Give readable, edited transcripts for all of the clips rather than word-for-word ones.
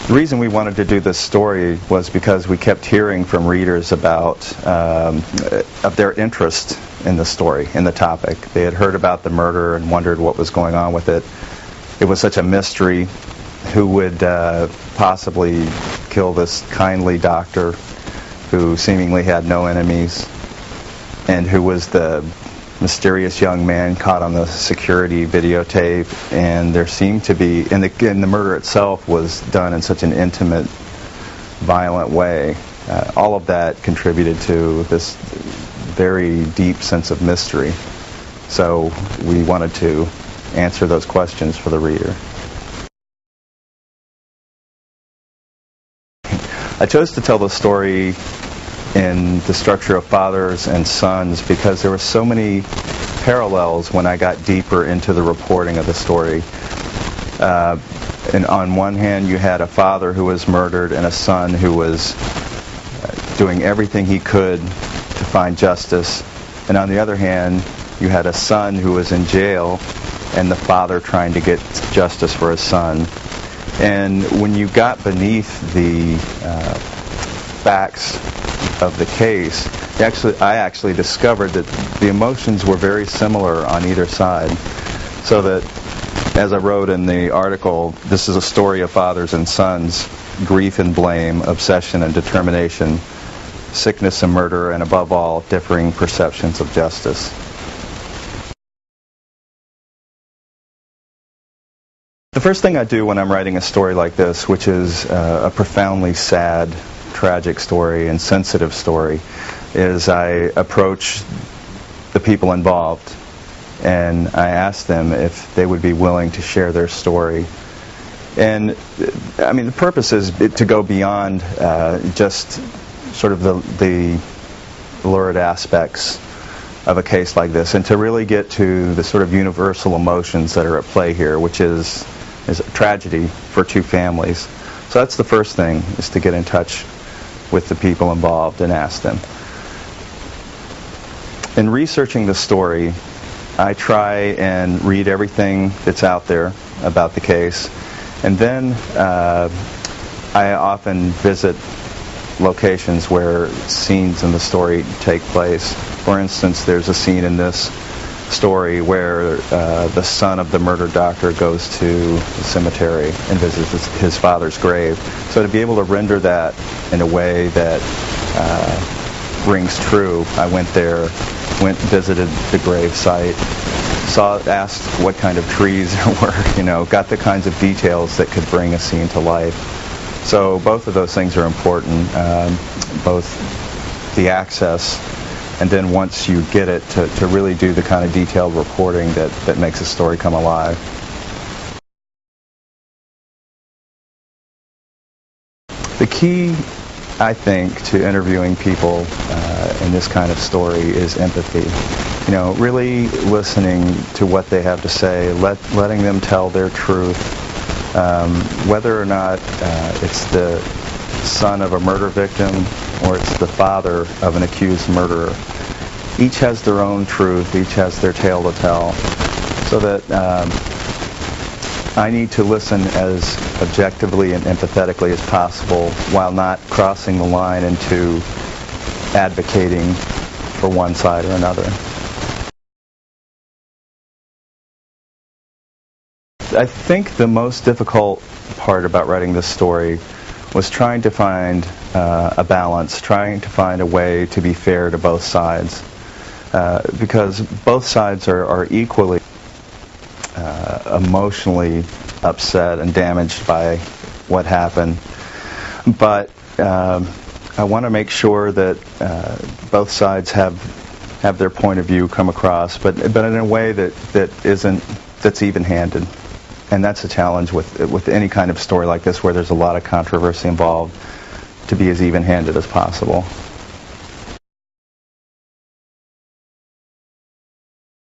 The reason we wanted to do this story was because we kept hearing from readers about of their interest in the story, in the topic. They had heard about the murder and wondered what was going on with it. It was such a mystery. Who would possibly kill this kindly doctor who seemingly had no enemies, and who was the mysterious young man caught on the security videotape? And there seemed to be, and the murder itself was done in such an intimate, violent way. All of that contributed to this very deep sense of mystery. So we wanted to answer those questions for the reader. I chose to tell the story in the structure of fathers and sons because there were so many parallels when I got deeper into the reporting of the story. And on one hand, you had a father who was murdered and a son who was doing everything he could to find justice. And on the other hand, you had a son who was in jail and the father trying to get justice for his son. And when you got beneath the facts of the case, I actually discovered that the emotions were very similar on either side. So that, as I wrote in the article, this is a story of fathers and sons, grief and blame, obsession and determination, sickness and murder, and above all, differing perceptions of justice. The first thing I do when I'm writing a story like this, which is a profoundly sad, tragic story and sensitive story, is I approach the people involved and I ask them if they would be willing to share their story. And I mean, the purpose is to go beyond just sort of the lurid aspects of a case like this, and to really get to the sort of universal emotions that are at play here, which is a tragedy for two families. So that's the first thing, is to get in touch with the people involved and ask them. In researching the story, I try and read everything that's out there about the case, and then I often visit locations where scenes in the story take place. For instance, there's a scene in this story where the son of the murdered doctor goes to the cemetery and visits his father's grave. So to be able to render that in a way that rings true, I went there, visited the grave site, asked what kind of trees there were, got the kinds of details that could bring a scene to life. So both of those things are important, both the access, and then once you get it, to really do the kind of detailed reporting that makes a story come alive. The key, I think, to interviewing people in this kind of story is empathy. Really listening to what they have to say, letting them tell their truth, whether or not it's the son of a murder victim or it's the father of an accused murderer. Each has their own truth, each has their tale to tell, so that I need to listen as objectively and empathetically as possible while not crossing the line into advocating for one side or another. I think the most difficult part about writing this story was trying to find a balance, trying to find a way to be fair to both sides, because both sides are equally emotionally upset and damaged by what happened. But I want to make sure that both sides have their point of view come across, but in a way that's even-handed. And that's a challenge with any kind of story like this, where there's a lot of controversy involved, to be as even-handed as possible.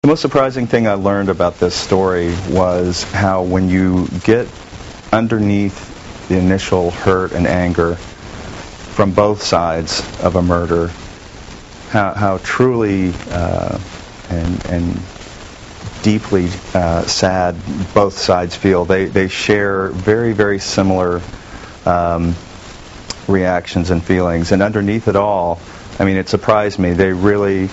The most surprising thing I learned about this story was how, when you get underneath the initial hurt and anger from both sides of a murder, how truly and deeply sad both sides feel. They share very, very similar reactions and feelings. And underneath it all, I mean, it surprised me. They really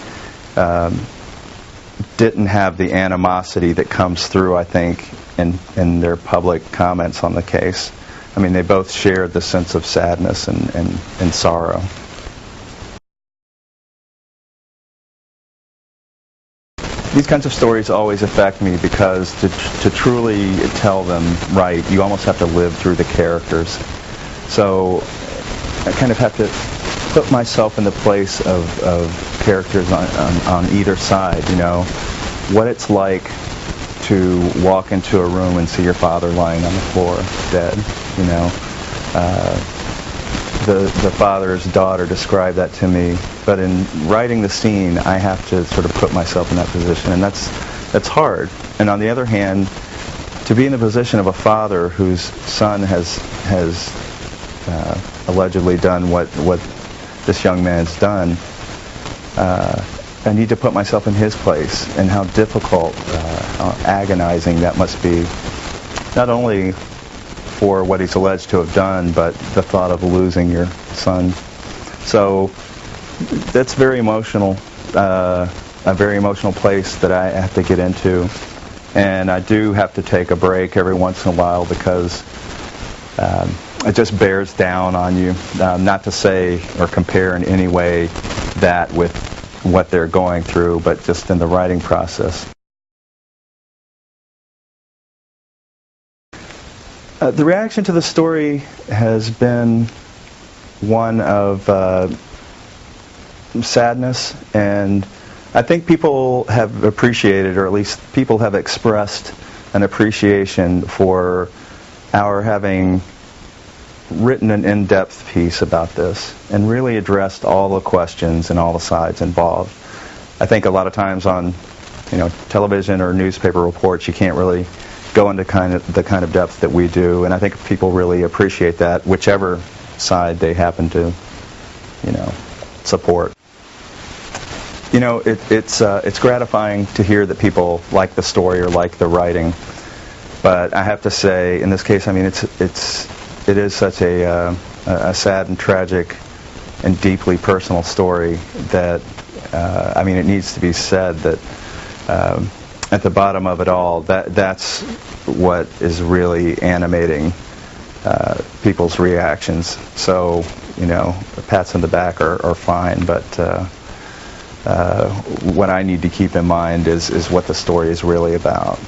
didn't have the animosity that comes through, I think, in their public comments on the case. I mean, they both shared the sense of sadness and sorrow. These kinds of stories always affect me because to truly tell them right, you almost have to live through the characters. So I kind of have to put myself in the place of characters on either side, you know. What it's like to walk into a room and see your father lying on the floor, dead, you know. The father's daughter described that to me, but in writing the scene, I have to sort of put myself in that position, and that's hard. And on the other hand, to be in the position of a father whose son has allegedly done what this young man's done, I need to put myself in his place, and how difficult, how agonizing that must be, not only for what he's alleged to have done, but the thought of losing your son. So that's very emotional, a very emotional place that I have to get into. And I do have to take a break every once in a while because it just bears down on you. Not to say or compare in any way that with what they're going through, but just in the writing process. The reaction to the story has been one of sadness, and I think people have appreciated, or at least people have expressed an appreciation for our having written an in-depth piece about this and really addressed all the questions and all the sides involved. I think a lot of times on, television or newspaper reports, you can't really go into the kind of depth that we do, and I think people really appreciate that, whichever side they happen to, support. It's gratifying to hear that people like the story or like the writing, but I have to say, in this case, I mean, it is such a sad and tragic and deeply personal story that it needs to be said that at the bottom of it all, that's what is really animating people's reactions. So, pats on the back are fine, but what I need to keep in mind is what the story is really about.